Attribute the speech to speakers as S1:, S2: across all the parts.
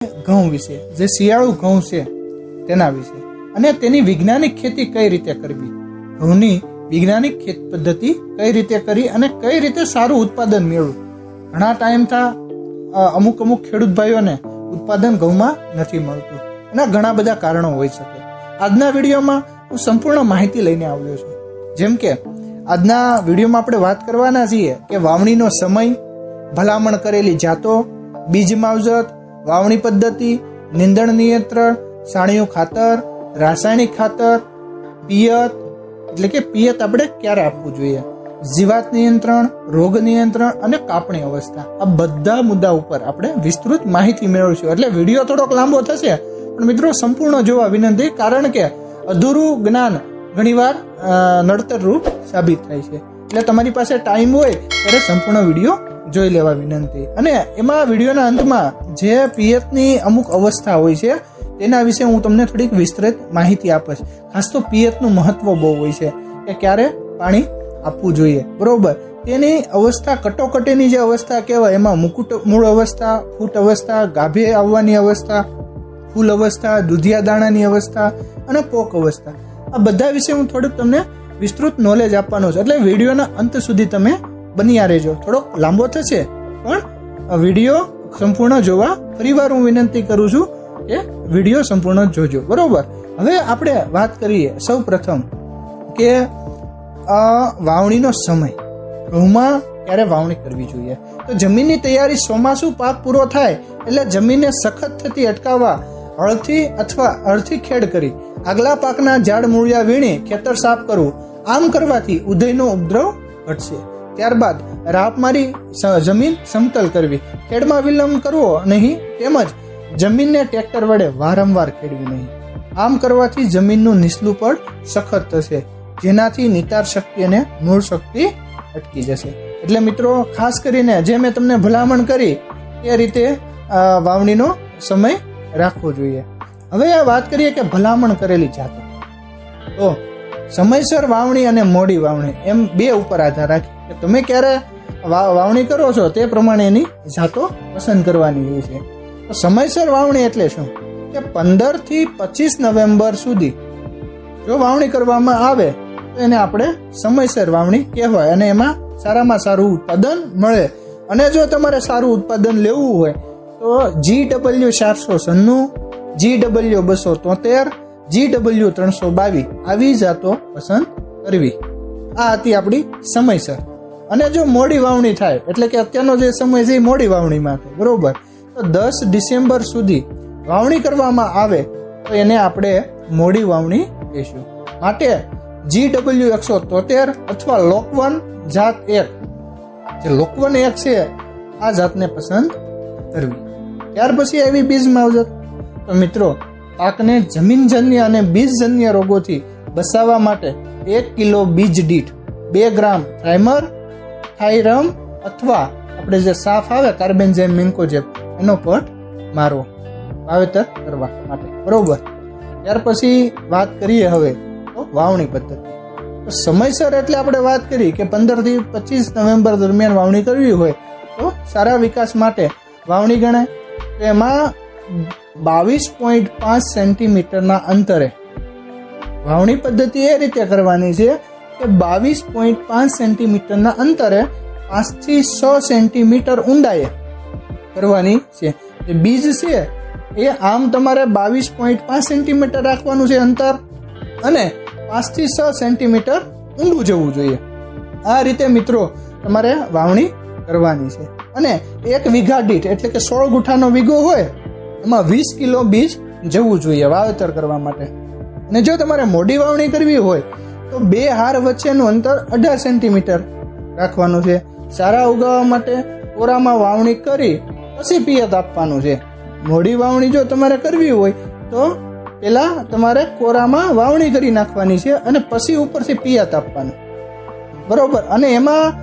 S1: ઘઉં વિશે, જે શિયાળુ ઘઉં છે તેના વિશે, અને તેની વૈજ્ઞાનિક ખેતી કઈ રીતે કરવી, ઘઉંની વૈજ્ઞાનિક ખેત પદ્ધતિ કઈ રીતે કરી અને કઈ રીતે સારું ઉત્પાદન મેળવું. ઘણા ટાઈમથી અમુક ખેડૂત ભાઈઓને ઉત્પાદન ઘઉંમાં નથી મળતું. એના ઘણા બધા કારણો હોઈ શકે. આજના વિડીયોમાં હું સંપૂર્ણ માહિતી લઈને આવ્યો છું. જેમ કે આજના વિડીયોમાં આપણે વાત કરવાના છીએ કે વાવણીનો સમય, ભલામણ કરેલી જાતો, બીજ માવજત, વાવણી પદ્ધતિ, નીંદણ નિયંત્રણ, છાણિયું ખાતર, રાસાયણિક ખાતર, પિયત એટલે કે પિયત આપણે ક્યારે આપવું જોઈએ, જીવાત નિયંત્રણ, રોગ નિયંત્રણ અને કાપણી અવસ્થા. આ બધા મુદ્દા ઉપર આપણે વિસ્તૃત માહિતી મેળવીશું. એટલે વિડીયો થોડોક લાંબો થશે, પણ મિત્રો સંપૂર્ણ જોવા વિનંતી, કારણ કે અધૂરું જ્ઞાન ઘણીવાર નડતર રૂપ સાબિત થાય છે. એટલે તમારી પાસે ટાઈમ હોય ત્યારે સંપૂર્ણ વિડીયો જોઈ લેવા વિનંતી. અને એમાં વિડીયોના અંતમાં જે પિયતની અમુક અવસ્થા હોય છે તેના વિશે હું તમને થોડીક વિસ્તૃત માહિતી આપીશ. ખાસ તો પિયતનું મહત્વ બહુ હોય છે કે ક્યારે પાણી આપવું જોઈએ, બરોબર. તેની અવસ્થા, કટોકટીની જે અવસ્થા કહેવાય, એમાં મુકુટ મૂળ અવસ્થા, ફૂટ અવસ્થા, ગાભે આવવાની અવસ્થા, ફૂલ અવસ્થા, દૂધિયા દાણાની અવસ્થા અને પોક અવસ્થા, આ બધા વિશે હું થોડુંક તમને વિસ્તૃત નોલેજ આપવાનો છું. એટલે વિડીયોના અંત સુધી તમે બન્યા રહેજો. થોડોક લાંબો થશે, પણ વિડીયો સંપૂર્ણ જોવા ફરીવાર હું વિનંતી કરું છું કે વિડીયો સંપૂર્ણ જોજો, બરોબર. હવે આપણે વાત કરીએ સૌ પ્રથમ કે વાવણીનો સમય. ઘઉંમાં ક્યારે વાવણી કરવી જોઈએ? તો જમીનની તૈયારી, ચોમાસું પાક પૂરો થાય એટલે જમીનને સખત થતી અટકાવવા હળથી અથવા હળથી ખેડ કરી આગલા પાકના ઝાડ મૂળિયા વીણી ખેતર સાફ કરવું. આમ કરવાથી ઉધઈનો ઉપદ્રવ ઘટશે. ત્યારબાદ રાપ મારી જમીન સમતલ કરવી, ખેડમાં વિલંબ કરવો નહીં, તેમજ જમીનને ટ્રેક્ટર વડે વારંવાર ખેડવી નહીં. આમ કરવાથી જમીનનું નીચલું પડ સખત થશે, જેનાથી નિતાર શક્તિ અને મૂળ શક્તિ અટકી જશે. એટલે મિત્રો ખાસ કરીને જે મેં તમને ભલામણ કરી એ રીતે વાવણીનો સમય રાખવો જોઈએ. હવે વાત કરીએ કે ભલામણ કરેલી જાતો. તો સમયસર વાવણી અને મોડી વાવણી એમ બે ઉપર આધાર રાખી કે તમે ક્યારે વાવણી કરો છો તે પ્રમાણે એની જાતો પસંદ કરવાની હોય છે. તો સમયસર વાવણી એટલે શું? કે 15 થી 25 નવેમ્બર સુધી જો વાવણી કરવામાં આવે તો એને આપણે સમયસર વાવણી કહેવાય, અને એમાં સારામાં સારું ઉત્પાદન મળે. અને જો તમારે સારું ઉત્પાદન લેવું હોય તો GW 496, GW 273, GW 322 આવી જાતો પસંદ કરવી. આ હતી આપણી સમયસર. અને જો મોડી વાવણી થાય એટલે કે અત્યારનો જે સમય છે એ મોડી વાવણીમાં છે, બરોબર, તો 10 ડિસેમ્બર સુધી વાવણી કરવામાં આવે તો એને આપણે મોડી વાવણી કહીશું. માટે GW 173 અથવા લોકવન જાત 1, જે લોકવન 1 છે આ જાતને પસંદ કરવી. ત્યાર પછી આવી બીજ માવજત. તો મિત્રો પાકને જમીનજન્ય અને બીજજન્ય રોગોથી બચાવવા માટે 1 કિલો બીજ દીઠ 2 ગ્રામ પ્રાઇમર, થાઇરમ અથવા આપણે જે સાફ આવે કાર્બેન્ઝાઇમ મેન્કોજેબ એનો પટ મારવો વાવેતર કરવા માટે, બરોબર. ત્યાર પછી વાત કરીએ હવે તો વાવણી પદ્ધતિ. તો સમયસર એટલે આપણે વાત કરી કે 15 થી 25 નવેમ્બર દરમિયાન વાવણી કરવી હોય તો સારા વિકાસ માટે વાવણી ગણાય. તો એમાં 22.5 સેન્ટીમીટરના અંતરે વાવણી પદ્ધતિ એ રીતે કરવાની છે કે 22.5 સેન્ટીમીટરના અંતરે 5 થી 6 સેન્ટીમીટર ઊંડાઈએ કરવાની છે. જે બીજ છે એ આમ તમારે 22.5 સેન્ટીમીટર રાખવાનું છે અંતર, અને 5 થી 6 સેન્ટીમીટર ઊંડું જવું જોઈએ. આ રીતે મિત્રો તમારે વાવણી કરવાની છે. અને 1 વીઘા દીઠ એટલે કે 16 ગુઠાનો વીઘો હોય એમાં 20 કિલો બીજ જવું જોઈએ વાવેતર કરવા માટે. અને જો તમારે મોડી વાવણી કરવી હોય તો 2 હાર વચ્ચેનું અંતર 18 સેન્ટીમીટર રાખવાનું છે. સારા ઉગાવવા માટે કોરામાં વાવણી કરી પછી પિયત આપવાનું છે. મોડી વાવણી જો તમારે કરવી હોય તો પેલા તમારે કોરામાં વાવણી કરી નાખવાની છે અને પછી ઉપરથી પિયત આપવાનું, બરોબર. અને એમાં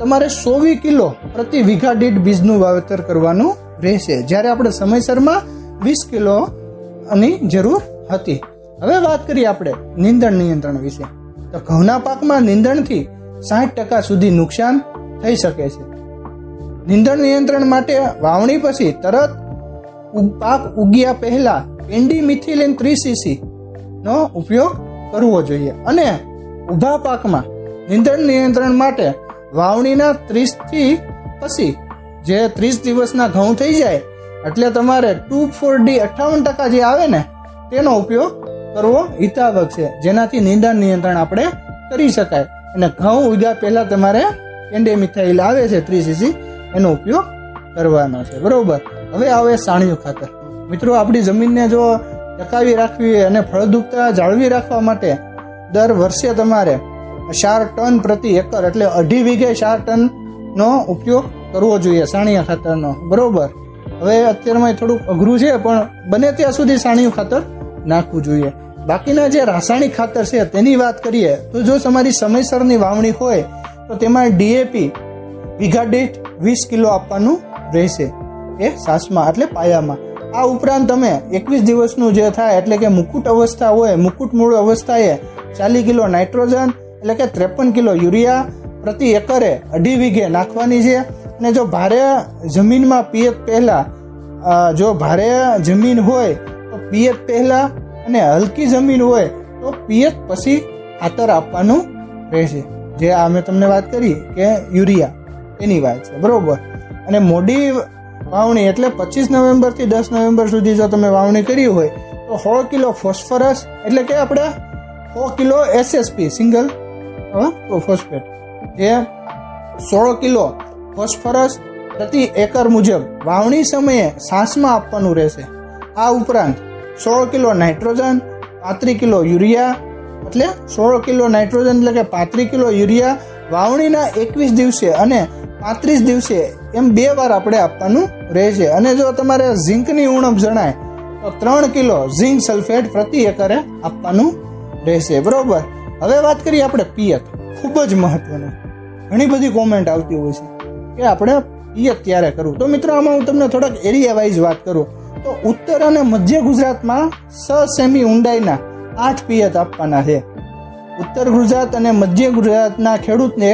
S1: તમારે 120 કિલો પ્રતિ વીઘા દીઠ બીજનું વાવેતર કરવાનું રહેશે, જ્યારે આપણે સમયસરમાં 20 કિલોની જરૂર હતી. હવે વાત કરીએ આપણે નીંદણ નિયંત્રણ વિશે. તો ઘઉંના પાકમાં નીંદણથી 60% સુધી નુકસાન થઈ શકે છે. નીંદણ નિયંત્રણ માટે વાવણી પછી તરત પાક ઉગ્યા પહેલા પેન્ડીમિથિલિન 3 cc નો ઉપયોગ કરવો જોઈએ. અને ઊભા પાકમાં નીંદણ નિયંત્રણ માટે વાવણીના 30 થી પછી જે 30 દિવસના ઘઉં થઈ જાય એટલે તમારે 2,4-D 58% જે આવે ને તેનો ઉપયોગ કરવો હિતાવક છે, જેનાથી નીંદણ નિયંત્રણ આપણે કરી શકાય. અને ઘઉં ઉગ્યા પહેલા તમારે પેન્ડીમિથાઇલ આવે છે 3 cc એનો ઉપયોગ કરવાનો છે. બરોબર. હવે આવે સાણિયું ખાતર. મિત્રો, આપણી જમીનને જો ટકાવી રાખવી અને ફળદ્રુપતા જાળવી રાખવા માટે દર વર્ષે તમારે 4 ટન પ્રતિ એકર એટલે 2.5 વીઘે 4 ટનનો ઉપયોગ કરવો જોઈએ સાણિયા ખાતરનો. બરોબર. હવે અત્યારમાં થોડુંક અઘરું છે, પણ બને ત્યાં સુધી સાણિયું ખાતર નાખવું જોઈએ. બાકીના જે રાસાયણિક ખાતર છે તેની વાત કરીએ તો જો તમારી સમયસરની વાવણી હોય તો તેમાં DAP વીઘા દીઠ 20 કિલો આપવાનું રહેશે એ સાસમાં એટલે પાયામાં. આ ઉપરાંત તમે 21 દિવસનું જે થાય એટલે કે મુકુટ અવસ્થા હોય, મુકુટ મૂળ અવસ્થાએ 40 કિલો નાઇટ્રોજન એટલે કે 53 કિલો યુરિયા પ્રતિ એકરે 2.5 વીઘે નાખવાની છે. અને જો ભારે જમીનમાં પિયત પહેલા જો ભારે જમીન હોય તો પિયત પહેલા અને હલકી જમીન હોય તો પિયત પછી ખાતર આપવાનું રહેશે. જે આ મેં તમને વાત કરી કે યુરિયા એની વાત છે. બરોબર. અને મોડી વાવણી એટલે 25 નવેમ્બર થી 10 નવેમ્બર સુધી જો તમે વાવણી કરી હોય તો 16 કિલો ફોસ્ફરસ એટલે કે આપણે 100 કિલો SSP સિંગલ ફોસ્ફેટ જે 16 કિલો ફોસ્ફરસ પ્રતિ એકર મુજબ વાવણી સમયે સાસમાં આપવાનું રહેશે. આ ઉપરાંત 16 કિલો નાઇટ્રોજન, 35 કિલો યુરિયા એટલે 16 કિલો નાઇટ્રોજન એટલે કે 35 કિલો યુરિયા વાવણીના 21 દિવસે અને 35 દિવસે એમ 2 વાર આપણે આપવાનું રહેશે. અને જો તમારે ઝીંકની ઉણપ જણાય તો 3 કિલો ઝીંક સલ્ફેટ પ્રતિ એકરે આપવાનું રહેશે. બરોબર. હવે વાત કરીએ આપણે પિયત. ખૂબ જ મહત્વનું. ઘણી બધી કોમેન્ટ આવતી હોય છે કે આપણે પિયત ક્યારે કરવું. તો મિત્રો, આમાં હું તમને થોડાક એરિયા વાઇઝ વાત કરું તો ઉત્તર અને મધ્ય ગુજરાતમાં 6 સેમી ઊંડાઈના 8 પિયત આપવાના છે. ઉત્તર ગુજરાત અને મધ્ય ગુજરાતના ખેડૂતને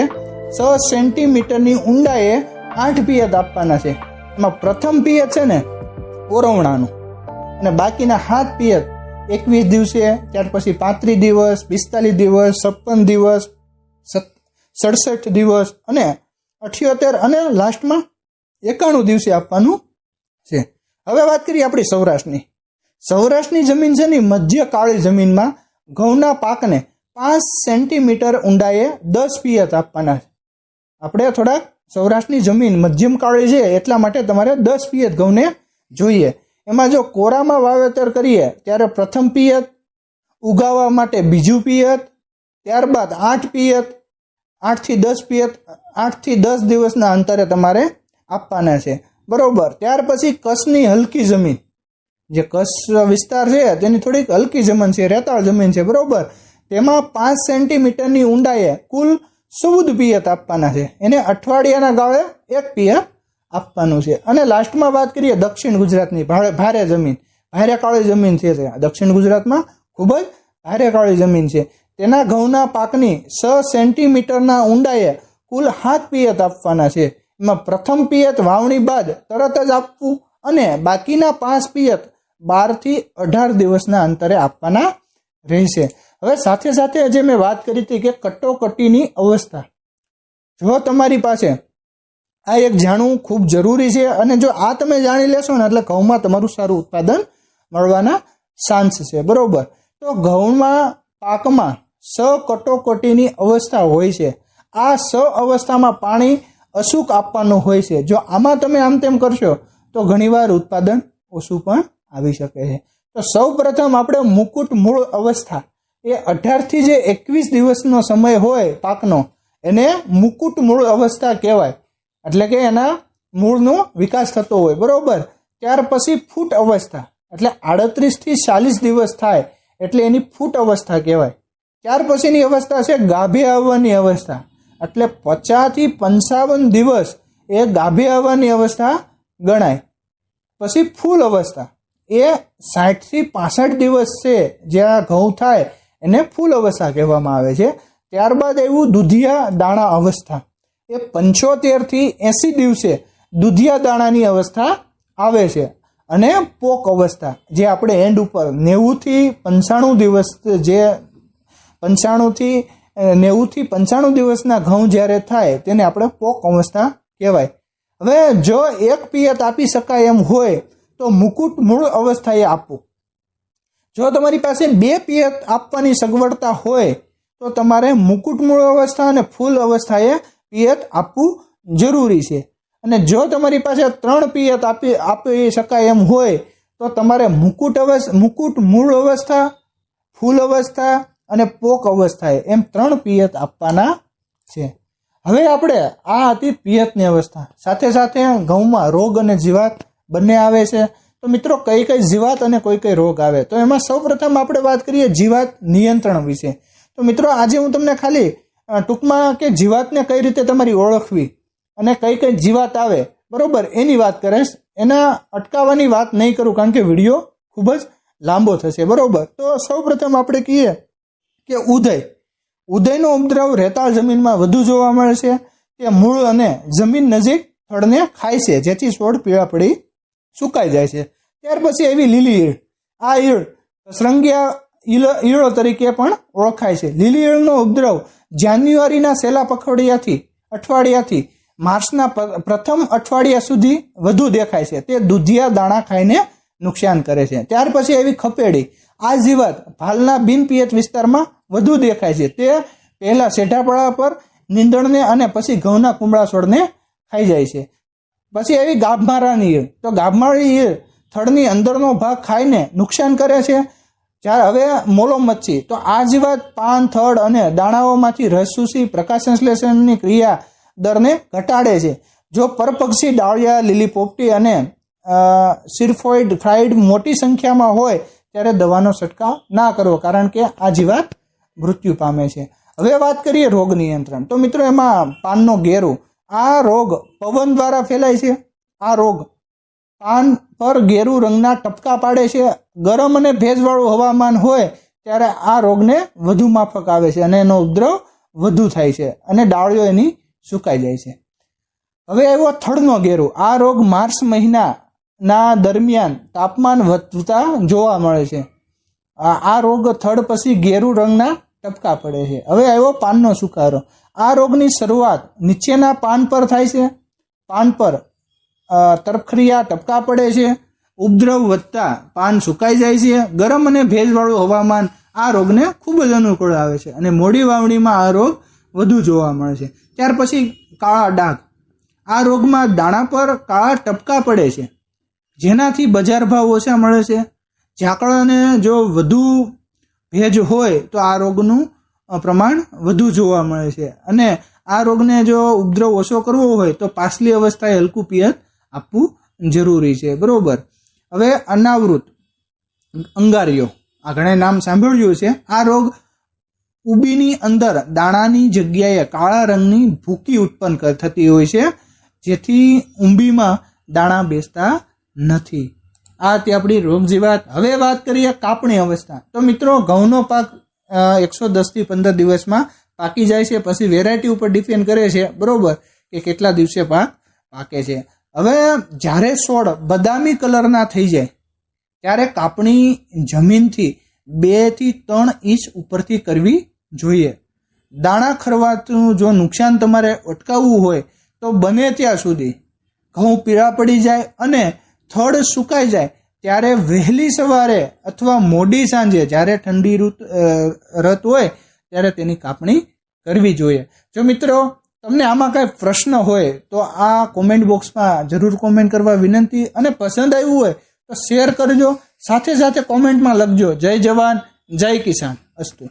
S1: 6 સેન્ટીમીટરની ઊંડાઈએ 8 પિયત આપવાના છે. એમાં પ્રથમ પિયત છે ને ઓરવણાનું, અને બાકીના 7 પિયત 21 દિવસે, ત્યાર પછી 35 દિવસ, 45 દિવસ, 56 દિવસ, 67 દિવસ અને 78 અને લાસ્ટમાં 91 દિવસે આપવાનું છે. હવે વાત કરીએ આપણી સૌરાષ્ટ્રની જમીન છે ને મધ્ય કાળી જમીનમાં ઘઉંના પાકને 5 સેન્ટીમીટર ઊંડાઈએ 10 પિયત આપવાના છે. આપણે થોડાક સૌરાષ્ટ્રની જમીન મધ્યમ કાળી છે એટલા માટે તમારે 10 પિયત ઘઉંને જોઈએ. એમાં જો કોરામાં વાવેતર કરીએ ત્યારે પ્રથમ પિયત, ઉગાવવા માટે બીજું પિયત, ત્યારબાદ 8 પિયત, 8 થી 10 પિયત 8 થી 10 દિવસના અંતરે તમારે આપવાના છે. બરોબર. ત્યાર પછી કચ્છની હલકી જમીન, જે કચ્છ વિસ્તાર છે તેની થોડીક હલકી જમીન છે, રેતાળ જમીન છે. બરોબર. તેમાં 5 સેન્ટીમીટરની ઊંડાઈએ કુલ 14 પિયત આપવાના છે. એને અઠવાડિયાના ગાળે 1 પિયત આપવાનું છે. અને લાસ્ટમાં વાત કરીએ દક્ષિણ ગુજરાતની ભારે જમીન, ભારે કાળી જમીન છે. દક્ષિણ ગુજરાતમાં ખૂબ જ ભારે કાળી જમીન છે. તેના ઘઉંના પાકની 6 સેન્ટીમીટરના ઊંડાઈએ કુલ 7 પિયત આપવાના છે. એમાં પ્રથમ પિયત વાવણી બાદ તરત જ આપવું અને બાકીના 5 પિયત 12 થી 18 દિવસના અંતરે આપવાના રહેશે. હવે સાથે સાથે જે મેં વાત કરી હતી કે કટોકટીની અવસ્થા, જો તમારી પાસે આ એક જાણવું ખૂબ જરૂરી છે. અને જો આ તમે જાણી લેશો ને એટલે ઘઉંમાં તમારું સારું ઉત્પાદન મળવાના ચાન્સ છે. બરોબર. તો ઘઉંમાં પાકમાં કટોકટીની અવસ્થા હોય છે. આ અવસ્થામાં પાણી અચૂક આપવાનું હોય છે. જો આમાં તમે આમ તેમ કરશો તો ઘણીવાર ઉત્પાદન ઓછું પણ આવી શકે છે. તો સૌ પ્રથમ આપણે મુકુટ મૂળ અવસ્થા એ 18 થી જે 21 દિવસનો સમય હોય પાકનો એને મુકુટ મૂળ અવસ્થા કહેવાય. એટલે કે એના મૂળનો વિકાસ થતો હોય. બરોબર. ત્યાર પછી ફૂટ અવસ્થા એટલે 38 થી 40 દિવસ થાય એટલે એની ફૂટ અવસ્થા કહેવાય. ત્યાર પછીની અવસ્થા છે ગાભે આવવાની અવસ્થા, એટલે 50 થી 55 દિવસ એ ગાભે આવવાની અવસ્થા ગણાય. પછી ફૂલ અવસ્થા એ 60 થી 65 દિવસ છે જ્યાં ઘઉં થાય એને ફૂલ અવસ્થા કહેવામાં આવે છે. ત્યારબાદ એવું દુધિયા દાણા અવસ્થા એ 75 થી 80 દિવસે દુધિયા દાણાની અવસ્થા આવે છે. અને પોક અવસ્થા, જે આપણે એન્ડ ઉપર 90 થી 95 દિવસ, જે 95 થી 90 થી 95 દિવસના ઘઉં જ્યારે થાય તેને આપણે પોક અવસ્થા કહેવાય. હવે જો એક પિયત આપી શકાય એમ હોય તો મુકુટ મૂળ અવસ્થાએ આપવું. જો તમારી પાસે 2 પિયત આપવાની સગવડતા હોય તો તમારે મુકુટ મૂળ અવસ્થા અને ફૂલ અવસ્થાએ પિયત આપવું જરૂરી છે. અને જો તમારી પાસે 3 પિયત આપી શકાય એમ હોય તો તમારે મુકુટ મૂળ અવસ્થા, ફૂલ અવસ્થા અને પોક અવસ્થાએ એમ 3 પિયત આપવાના છે. હવે આપણે આ હતી પિયતની અવસ્થા. સાથે સાથે ઘઉંમાં રોગ અને જીવાત બંને આવે છે. તો મિત્રો કઈ કઈ જીવાત અને કઈ રોગ આવે, તો એમાં સૌપ્રથમ આપણે વાત કરીએ જીવાત નિયંત્રણ વિશે. તો મિત્રો આજે હું તમને ખાલી ટૂંકમાં કે જીવાતને કઈ રીતે તમારી ઓળખવી અને કઈ જીવાત આવે, બરોબર, એની વાત કરીશ. એના અટકાવવાની વાત નહીં કરું કારણ કે વિડીયો ખૂબ જ લાંબો થશે, બરોબર. તો સૌપ્રથમ આપણે કહીએ કે ઉદયનો ઉપદ્રવ રેતાળ જમીનમાં વધુ જોવા મળે છે. તે મૂળ અને જમીન નજીક થડને ખાય છે, જેથી છોડ પીળા પડી સુકાઈ જાય છે. ત્યાર પછી એવી લીલી ઈળ. આ ઈળ શૃંગિયા ઈળો તરીકે પણ ઓળખાય છે. લીલી ઈળનો ઉપદ્રવ જાન્યુઆરીના છેલ્લા અઠવાડિયાથી માર્ચના પ્રથમ અઠવાડિયા સુધી વધુ દેખાય છે. તે દૂધિયા દાણા ખાઈને નુકસાન કરે છે. ત્યાર પછી એવી ખપેડી. આ જીવાત ભાલના બિનપિયત વિસ્તારમાં વધુ દેખાય છે. તે પહેલા શેઢાપડા પર નીંદણને અને પછી ઘઉંના કુમળા છોડને ખાઈ જાય છે. પછી એવી ગાભમારાની ઈળ. તો ગાભમારી ઈળ થડની અંદરનો ભાગ ખાઈને નુકસાન કરે છે. જ્યારે હવે મોલો મચ્છી. તો આ જીવાત પાન, થડ અને દાણાઓમાંથી રસ ચૂસી પ્રકાશ સંશ્લેષણની ક્રિયા દરને ઘટાડે છે. જો પરપક્ષી ડાળિયા, લીલી પોપટી અને સિરફોઇડ ફ્રાઇડ મોટી સંખ્યામાં હોય ત્યારે દવાનો છંટકાવ ના કરવો, કારણ કે આ જીવાત મૃત્યુ પામે છે. હવે વાત કરીએ રોગ નિયંત્રણ. તો મિત્રો એમાં પાનનો ગેરું. આ રોગ પવન દ્વારા ફેલાય છે. આ રોગ પાન પર ગેરુ રંગના ટપકા પાડે છે. ગરમ અને ભેજવાળું હવામાન હોય ત્યારે આ રોગને વધુ માફક આવે છે અને એનો ઉપદ્રવ વધુ થાય છે અને ડાળીઓ એની સુકાઈ જાય છે. હવે આવ્યો થડનો ગેરુ. આ રોગ માર્ચ મહિનાના દરમિયાન તાપમાન વધતા જોવા મળે છે. આ રોગ થડ પછી ગેરુ રંગના ટપકા પડે છે. હવે આવ્યો પાનનો સુકારો. આ રોગની શરૂઆત નીચેના પાન પર થાય છે. પાન પર તરફખરિયા ટપકા પડે છે. ઉપદ્રવ વધતા પાન સુકાઈ જાય છે. ગરમ અને ભેજવાળું હવામાન આ રોગને ખૂબ જ અનુકૂળ આવે છે અને મોડી વાવણીમાં આ રોગ વધુ જોવા મળે છે. ત્યાર પછી કાળા ડાઘ. આ રોગમાં દાણા પર કાળા ટપકા પડે છે, જેનાથી બજાર ભાવ ઓછા મળે છે. ઝાકળાને જો વધુ ભેજ હોય તો આ રોગનું પ્રમાણ વધુ જોવા મળે છે અને આ રોગને જો ઉપદ્રવ ઓછો કરવો હોય તો પાછલી અવસ્થાએ હલકું પિયત આપવું જરૂરી છે, બરોબર. હવે અનાવૃત અંગારીઓ. આ ઘણા નામ સાંભળ્યું છે. આ રોગ ઉબીની અંદર દાણાની જગ્યાએ કાળા રંગની ભૂકી ઉત્પન્ન થતી હોય છે, જેથી ઊંબીમાં દાણા બેસતા નથી. આ તે આપણી રોગ જીવાત. હવે વાત કરીએ કાપણી અવસ્થા. તો મિત્રો ઘઉંનો પાક 110 થી 15 દિવસમાં પાકી જાય છે. પછી વેરાયટી ઉપર ડિપેન્ડ કરે છે, બરોબર, કે કેટલા દિવસે પાકે છે. હવે જ્યારે છોડ બદામી કલરના થઈ જાય ત્યારે કાપણી જમીનથી 2 થી 3 ઇંચ ઉપરથી કરવી જોઈએ. દાણા ખરવાતું જો નુકસાન તમારે અટકાવવું હોય તો બને ત્યાં સુધી ઘઉં પીળા પડી જાય અને થડ સુકાઈ જાય ત્યારે વહેલી સવારે અથવા મોડી સાંજે જ્યારે ઠંડી રત હોય ત્યારે તેની કાપણી કરવી જોઈએ. જો મિત્રો તમને આમાં કાંઈ પ્રશ્ન હોય તો આ કોમેન્ટ બોક્સમાં જરૂર કોમેન્ટ કરવા વિનંતી, અને પસંદ આવ્યું હોય તો શેર કરજો. સાથે સાથે કોમેન્ટમાં લખજો જય જવાન જય કિસાન. અસ્તુ.